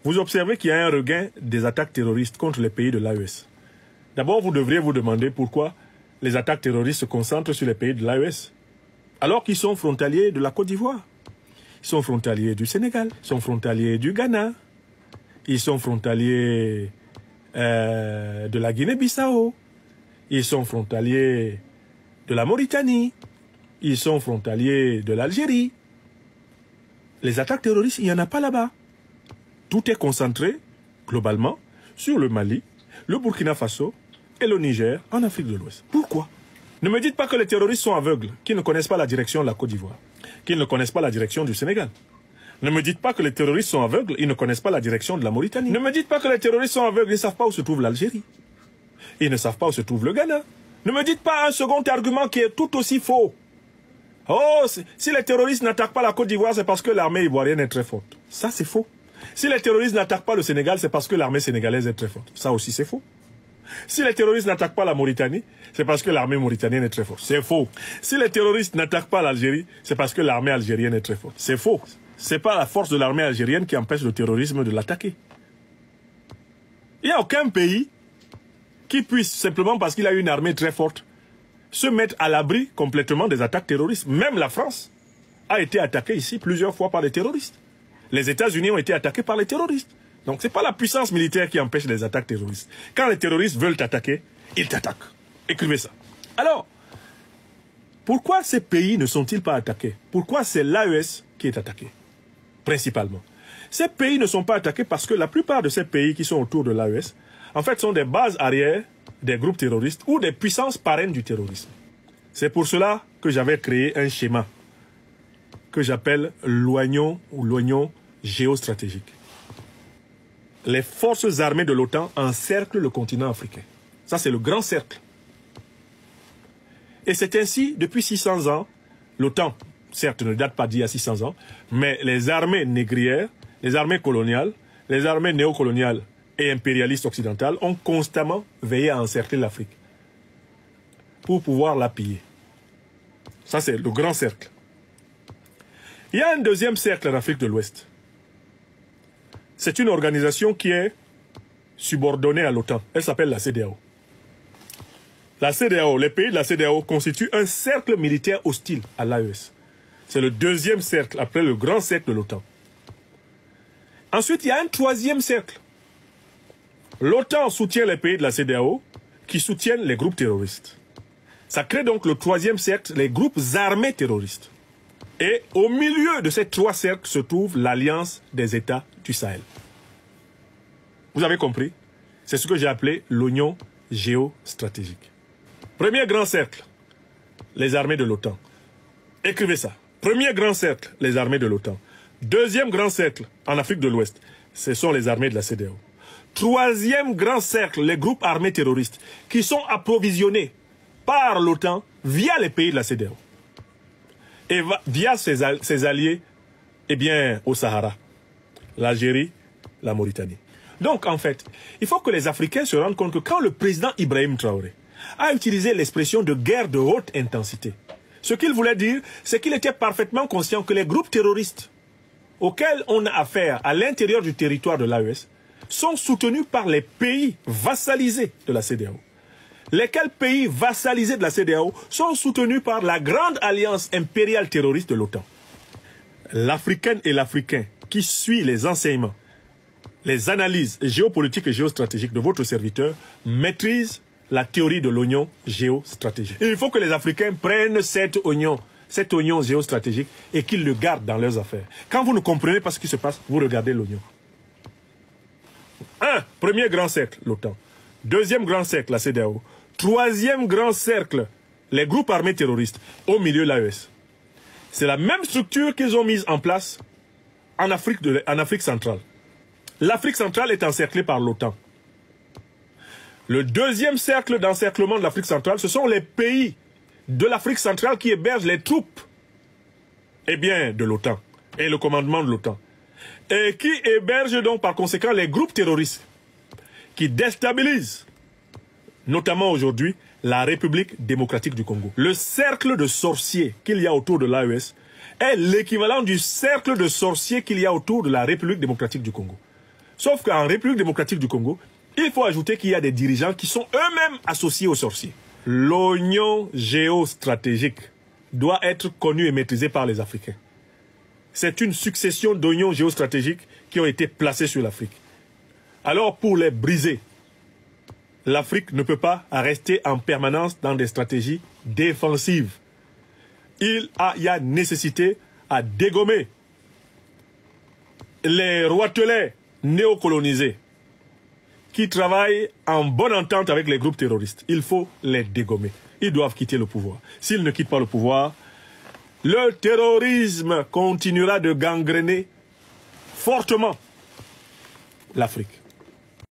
vous observez qu'il y a un regain des attaques terroristes contre les pays de l'AES. D'abord, vous devriez vous demander pourquoi les attaques terroristes se concentrent sur les pays de l'AES, alors qu'ils sont frontaliers de la Côte d'Ivoire. Ils sont frontaliers du Sénégal, ils sont frontaliers du Ghana, ils sont frontaliers de la Guinée-Bissau, ils sont frontaliers de la Mauritanie, ils sont frontaliers de l'Algérie. Les attaques terroristes, il n'y en a pas là-bas. Tout est concentré, globalement, sur le Mali, le Burkina Faso et le Niger en Afrique de l'Ouest. Pourquoi? Ne me dites pas que les terroristes sont aveugles, qu'ils ne connaissent pas la direction de la Côte d'Ivoire, qu'ils ne connaissent pas la direction du Sénégal. Ne me dites pas que les terroristes sont aveugles, ils ne connaissent pas la direction de la Mauritanie. Ne me dites pas que les terroristes sont aveugles, ils ne savent pas où se trouve l'Algérie. Ils ne savent pas où se trouve le Ghana. Ne me dites pas un second argument qui est tout aussi faux. Oh, si les terroristes n'attaquent pas la Côte d'Ivoire, c'est parce que l'armée ivoirienne est très forte. Ça, c'est faux. Si les terroristes n'attaquent pas le Sénégal, c'est parce que l'armée sénégalaise est très forte. Ça aussi, c'est faux. Si les terroristes n'attaquent pas la Mauritanie, c'est parce que l'armée mauritanienne est très forte. C'est faux. Si les terroristes n'attaquent pas l'Algérie, c'est parce que l'armée algérienne est très forte. C'est faux. C'est pas la force de l'armée algérienne qui empêche le terrorisme de l'attaquer. Il n'y a aucun pays qui puisse, simplement parce qu'il a une armée très forte, se mettre à l'abri complètement des attaques terroristes. Même la France a été attaquée ici plusieurs fois par les terroristes. Les États-Unis ont été attaqués par les terroristes. Donc ce n'est pas la puissance militaire qui empêche les attaques terroristes. Quand les terroristes veulent t'attaquer, ils t'attaquent. Écrivez ça. Alors, pourquoi ces pays ne sont-ils pas attaqués? Pourquoi c'est l'AES qui est attaqué? Principalement. Ces pays ne sont pas attaqués parce que la plupart de ces pays qui sont autour de l'AES, en fait, sont des bases arrières des groupes terroristes ou des puissances parraines du terrorisme. C'est pour cela que j'avais créé un schéma que j'appelle l'oignon ou l'oignon géostratégique. Les forces armées de l'OTAN encerclent le continent africain. Ça, c'est le grand cercle. Et c'est ainsi, depuis 600 ans, l'OTAN, certes, ne date pas d'il y a 600 ans, mais les armées négrières, les armées coloniales, les armées néocoloniales et impérialistes occidentales ont constamment veillé à encercler l'Afrique pour pouvoir la piller. Ça, c'est le grand cercle. Il y a un deuxième cercle en Afrique de l'Ouest. C'est une organisation qui est subordonnée à l'OTAN. Elle s'appelle la CEDEAO. La CEDEAO, les pays de la CEDEAO constituent un cercle militaire hostile à l'AES. C'est le deuxième cercle, après le grand cercle de l'OTAN. Ensuite, il y a un troisième cercle. L'OTAN soutient les pays de la CEDEAO qui soutiennent les groupes terroristes. Ça crée donc le troisième cercle, les groupes armés terroristes. Et au milieu de ces trois cercles se trouve l'Alliance des États du Sahel. Vous avez compris? C'est ce que j'ai appelé l'oignon géostratégique. Premier grand cercle, les armées de l'OTAN. Écrivez ça. Premier grand cercle, les armées de l'OTAN. Deuxième grand cercle, en Afrique de l'Ouest, ce sont les armées de la CEDEAO. Troisième grand cercle, les groupes armés terroristes, qui sont approvisionnés par l'OTAN via les pays de la CEDEAO. Et via ses alliés, eh bien, au Sahara, l'Algérie, la Mauritanie. Donc, en fait, il faut que les Africains se rendent compte que quand le président Ibrahim Traoré a utilisé l'expression de guerre de haute intensité, ce qu'il voulait dire, c'est qu'il était parfaitement conscient que les groupes terroristes auxquels on a affaire à l'intérieur du territoire de l'AES sont soutenus par les pays vassalisés de la CEDEAO. Lesquels pays vassalisés de la CEDEAO sont soutenus par la grande alliance impériale terroriste de l'OTAN. L'Africaine et l'Africain qui suit les enseignements, les analyses géopolitiques et géostratégiques de votre serviteur maîtrise la théorie de l'oignon géostratégique. Et il faut que les Africains prennent cet oignon géostratégique et qu'ils le gardent dans leurs affaires. Quand vous ne comprenez pas ce qui se passe, vous regardez l'oignon. Premier grand cercle, l'OTAN. Deuxième grand cercle, la CEDEAO. Troisième grand cercle, les groupes armés terroristes. Au milieu, l'AES. C'est la même structure qu'ils ont mise en place en Afrique centrale. L'Afrique centrale est encerclée par l'OTAN. Le deuxième cercle d'encerclement de l'Afrique centrale, ce sont les pays de l'Afrique centrale qui hébergent les troupes, eh bien, de l'OTAN et le commandement de l'OTAN. Et qui hébergent donc par conséquent les groupes terroristes qui déstabilisent, notamment aujourd'hui, la République démocratique du Congo. Le cercle de sorciers qu'il y a autour de l'AES est l'équivalent du cercle de sorciers qu'il y a autour de la République démocratique du Congo. Sauf qu'en République démocratique du Congo, il faut ajouter qu'il y a des dirigeants qui sont eux-mêmes associés aux sorciers. L'oignon géostratégique doit être connu et maîtrisé par les Africains. C'est une succession d'oignons géostratégiques qui ont été placés sur l'Afrique. Alors pour les briser, l'Afrique ne peut pas rester en permanence dans des stratégies défensives. Il y a nécessité à dégommer les roitelets néocolonisés qui travaillent en bonne entente avec les groupes terroristes. Il faut les dégommer. Ils doivent quitter le pouvoir. S'ils ne quittent pas le pouvoir, le terrorisme continuera de gangréner fortement l'Afrique.